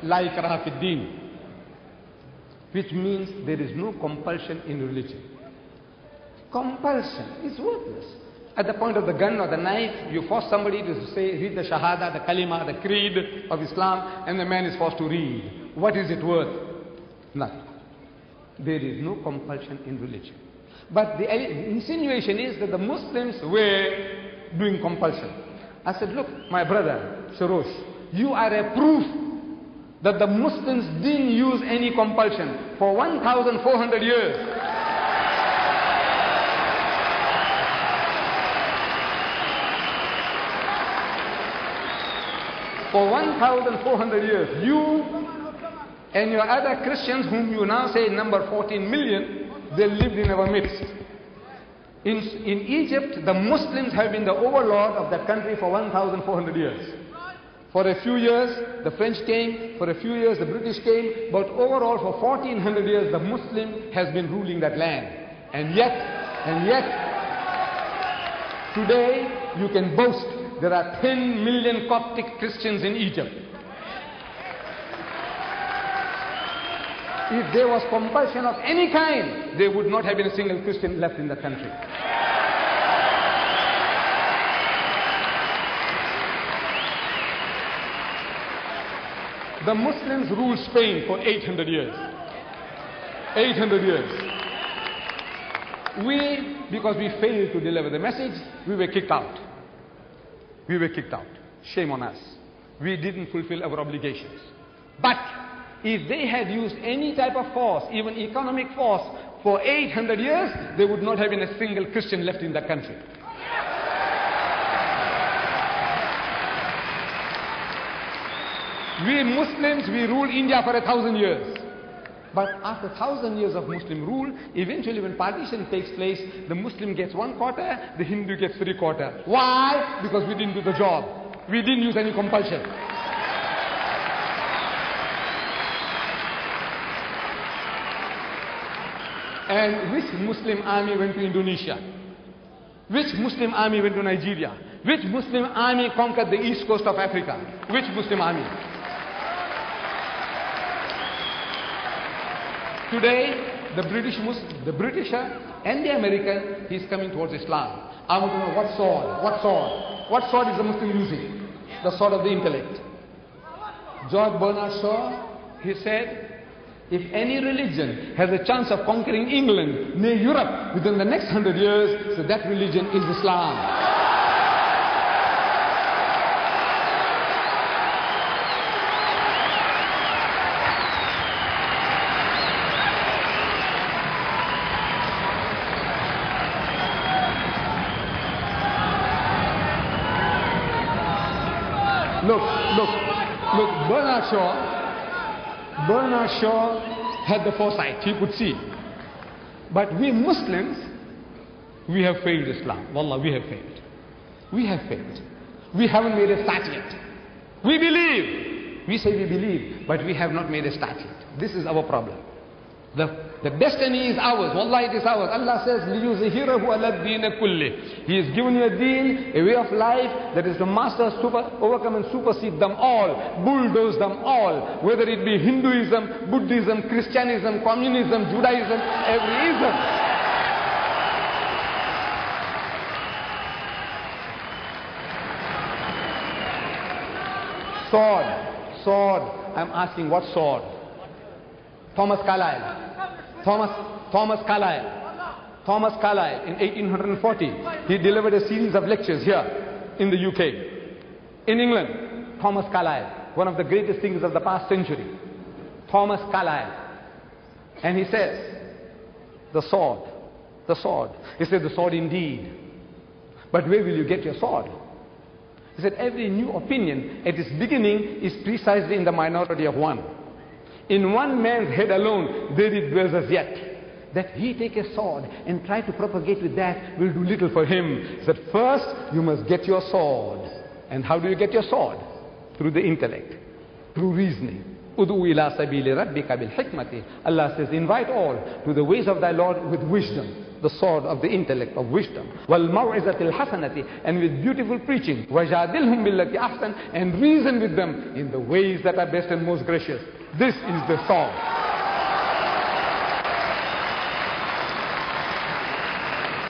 La ikraha fi din, which means there is no compulsion in religion. Compulsion is worthless. At the point of the gun or the knife, you force somebody to say, read the Shahada, the Kalima, the Creed of Islam, and the man is forced to read. What is it worth? Nothing. There is no compulsion in religion. But the insinuation is that the Muslims were doing compulsion. I said, look, my brother, Sharosh, you are a proof that the Muslims didn't use any compulsion for 1,400 years. For 1,400 years, you and your other Christians, whom you now say number 14 million, they lived in our midst. In Egypt, the Muslims have been the overlord of the country for 1,400 years. For a few years, the French came, for a few years, the British came, but overall for 1,400 years, the Muslim has been ruling that land. And yet, today, you can boast there are 10 million Coptic Christians in Egypt. If there was compulsion of any kind, there would not have been a single Christian left in the country. The Muslims ruled Spain for 800 years. 800 years. Because we failed to deliver the message, we were kicked out. We were kicked out. Shame on us. We didn't fulfill our obligations. But if they had used any type of force, even economic force, for 800 years, there would not have been a single Christian left in the country. We Muslims, we ruled India for 1,000 years. But after 1,000 years of Muslim rule, eventually when partition takes place, the Muslim gets 1/4, the Hindu gets 3/4. Why? Because we didn't do the job. We didn't use any compulsion. And which Muslim army went to Indonesia? Which Muslim army went to Nigeria? Which Muslim army conquered the east coast of Africa? Which Muslim army? Today, the Britisher and the American, he's coming towards Islam. I want to know what sword? What sword? What sword is the Muslim using? The sword of the intellect. George Bernard Shaw, he said, if any religion has a chance of conquering England, near Europe, within the next 100 years, so that religion is Islam. Look, Bernard Shaw had the foresight, he could see. But we Muslims, we have failed Islam. Wallah, we have failed. We have failed. We haven't made a start yet. We believe. We say we believe, but we have not made a start yet. This is our problem. The destiny is ours. Wallah, it is ours. Allah says, لِيُظْهِرَهُ عَلَى الدِّينِ كُلِّهِ. He has given you a deen, a way of life that is to master, overcome and supersede them all, bulldoze them all, whether it be Hinduism, Buddhism, Christianism, Communism, Judaism, every ism. Sword. I'm asking, what sword? Thomas Carlyle in 1840, he delivered a series of lectures here in the UK. In England, Thomas Carlyle, one of the greatest thinkers of the past century. Thomas Carlyle. And he says, the sword. He said, the sword indeed. But where will you get your sword? He said, every new opinion at its beginning is precisely in the minority of one. In one man's head alone, there it dwells as yet. That he take a sword and try to propagate with that will do little for him. He said, first you must get your sword. And how do you get your sword? Through the intellect, through reasoning. Udu ila sabili rabbika bil hikmati. Allah says, invite all to the ways of thy Lord with wisdom. the sword of the intellect, of wisdom. وَالْمَوْعِزَةِ الْحَسَنَةِ, and with beautiful preaching. وَجَادِلْهُمْ بِالَّتِي أَحْسَنَ, and reason with them in the ways that are best and most gracious. This is the sword.